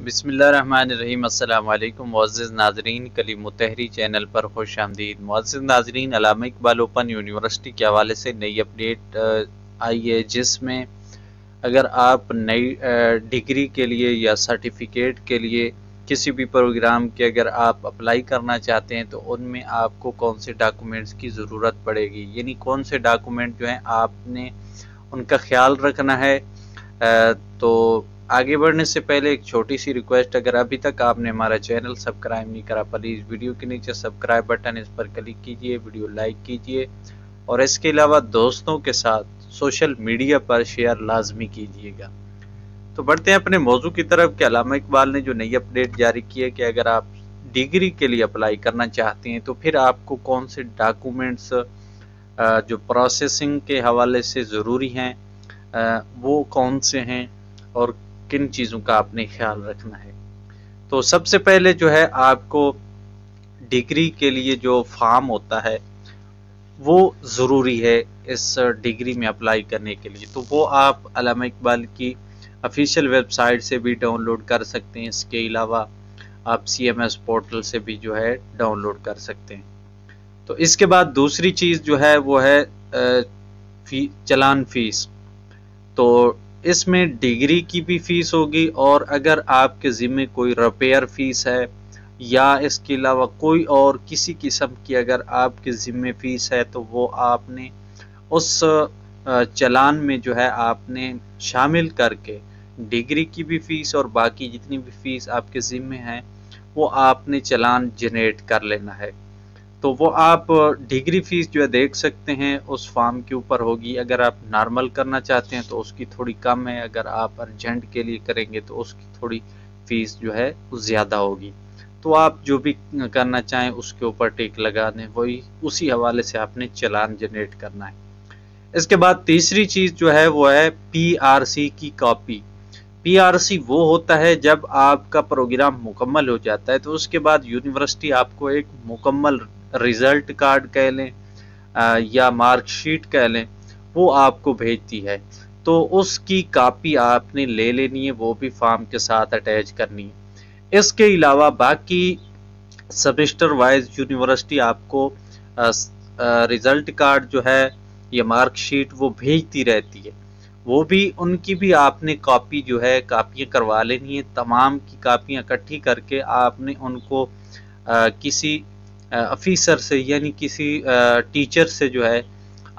بسم اللہ الرحمن الرحیم۔ السلام علیکم معزز ناظرین، کلیم تحری چینل پر خوش آمدید۔ معزز ناظرین، علامہ اقبال اوپن یونیورسٹی کے حوالے سے نئی اپڈیٹ آئی ہے، جس میں اگر آپ نئی ڈگری کے لیے یا سرٹیفکیٹ کے لیے کسی بھی پروگرام کے اگر آپ اپلائی کرنا چاہتے ہیں تو ان میں آپ کو کون سے ڈاکومنٹس کی ضرورت پڑے گی، یعنی کون سے ڈاکومنٹ جو ہیں آپ نے ان کا خیال رکھنا ہے۔ تو آگے بڑھنے سے پہلے ایک چھوٹی سی ریکویسٹ، اگر ابھی تک آپ نے ہمارا چینل سبسکرائب نہیں کرا، پلیز ویڈیو کے نیچے سبسکرائب بٹن اس پر کلک کیجئے، ویڈیو لائک کیجئے اور اس کے علاوہ دوستوں کے ساتھ سوشل میڈیا پر شیئر لازمی کیجئے گا۔ تو بڑھتے ہیں اپنے موضوع کی طرف کہ علامہ اقبال نے جو نئی اپڈیٹ جاری کی ہے کہ اگر آپ ڈگری کے لیے اپلائی کرنا چاہتے ہیں تو پھر آپ کو کون سے ڈاکومنٹس جو پروسیسنگ کے حوالے سے ضروری ہیں وہ کون سے ہیں اور کن چیزوں کا آپ نے خیال رکھنا ہے۔ تو سب سے پہلے جو ہے آپ کو ڈگری کے لیے جو فارم ہوتا ہے وہ ضروری ہے اس ڈگری میں اپلائی کرنے کے لیے، تو وہ آپ علامہ اقبال کی آفیشیل ویب سائٹ سے بھی ڈاؤن لوڈ کر سکتے ہیں۔ اس کے علاوہ آپ CMS پورٹل سے بھی جو ہے ڈاؤن لوڈ کر سکتے ہیں۔ تو اس کے بعد دوسری چیز جو ہے وہ ہے چلان فیس۔ تو اس میں ڈگری کی بھی فیس ہوگی، اور اگر آپ کے ذمے کوئی ریپیئر فیس ہے یا اس کے علاوہ کوئی اور کسی قسم کی اگر آپ کے ذمے فیس ہے تو وہ آپ نے اس چلان میں جو ہے آپ نے شامل کر کے ڈگری کی بھی فیس اور باقی جتنی بھی فیس آپ کے ذمے ہیں وہ آپ نے چلان جنریٹ کر لینا ہے۔ تو وہ آپ ڈگری فیس جو ہے دیکھ سکتے ہیں اس فارم کے اوپر ہوگی۔ اگر آپ نارمل کرنا چاہتے ہیں تو اس کی تھوڑی کم ہے، اگر آپ ارجنٹ کے لیے کریں گے تو اس کی تھوڑی فیس جو ہے زیادہ ہوگی۔ تو آپ جو بھی کرنا چاہیں اس کے اوپر ٹک لگا دیں، وہی اسی حوالے سے آپ نے چلان جنریٹ کرنا ہے۔ اس کے بعد تیسری چیز جو ہے وہ ہے PRC کی کاپی۔ PRC وہ ہوتا ہے جب آپ کا پروگرام مکمل ہو جاتا ہے تو اس کے بعد یونیورسٹی آپ کو ایک مکمل رزلٹ کارڈ کہہ لیں یا مارک شیٹ کہہ لیں، وہ آپ کو بھیجتی ہے، تو اس کی کاپی آپ نے لے لینی ہے، وہ بھی فارم کے ساتھ اٹیچ کرنی ہے۔ اس کے علاوہ باقی سیمسٹر وائز یونیورسٹی آپ کو رزلٹ کارڈ جو ہے یا مارک شیٹ وہ بھیجتی رہتی ہے، وہ بھی ان کی بھی آپ نے کاپی جو ہے کاپیاں کروا لینی ہے۔ تمام کی کاپیاں اکٹھی کر کے آپ نے ان کو کسی افیسر سے یعنی کسی ٹیچر سے جو ہے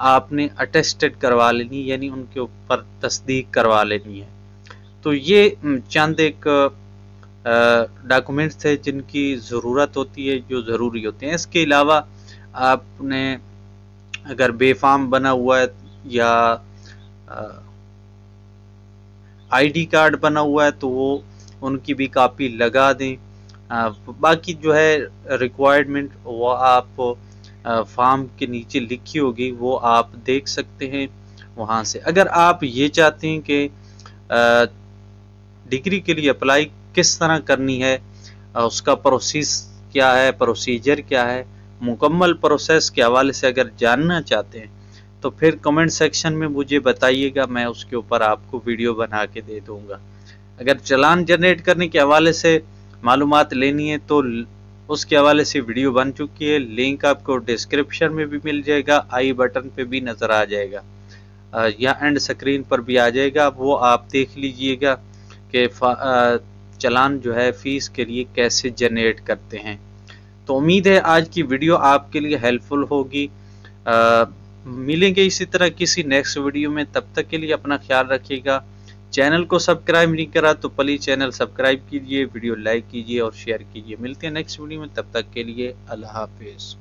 آپ نے اٹیسٹڈ کروا لینی، یعنی ان کے اوپر تصدیق کروا لینی ہے۔ تو یہ چند ایک ڈاکومنٹس تھے جن کی ضرورت ہوتی ہے، جو ضروری ہوتے ہیں۔ اس کے علاوہ آپ نے اگر بے فارم بنا ہوا ہے یا ID کارڈ بنا ہوا ہے تو وہ ان کی بھی کاپی لگا دیں۔ باقی جو ہے ریکوائرمنٹ وہ آپ فارم کے نیچے لکھی ہوگی، وہ آپ دیکھ سکتے ہیں وہاں سے۔ اگر آپ یہ چاہتے ہیں کہ ڈگری کے لیے اپلائی کس طرح کرنی ہے، اس کا پروسیس کیا ہے، پروسیجر کیا ہے، مکمل پروسیس کے حوالے سے اگر جاننا چاہتے ہیں تو پھر کمنٹ سیکشن میں مجھے بتائیے گا، میں اس کے اوپر آپ کو ویڈیو بنا کے دے دوں گا۔ اگر چلان جنریٹ کرنے کے حوالے سے معلومات لینی ہے تو اس کے حوالے سے ویڈیو بن چکی ہے، لنک آپ کو ڈسکرپشن میں بھی مل جائے گا، آئی بٹن پہ بھی نظر آ جائے گا یا اینڈ سکرین پر بھی آ جائے گا، وہ آپ دیکھ لیجئے گا کہ چلان جو ہے فیس کے لیے کیسے جنریٹ کرتے ہیں۔ تو امید ہے آج کی ویڈیو آپ کے لیے ہیلپ فل ہوگی۔ ملیں گے اسی طرح کسی نیکسٹ ویڈیو میں، تب تک کے لیے اپنا خیال رکھیے گا۔ چینل کو سبسکرائب نہیں کرا تو پلیز چینل سبسکرائب کیجئے، ویڈیو لائک کیجئے اور شیئر کیجئے۔ ملتے ہیں نیکسٹ ویڈیو میں، تب تک کے لیے اللہ حافظ۔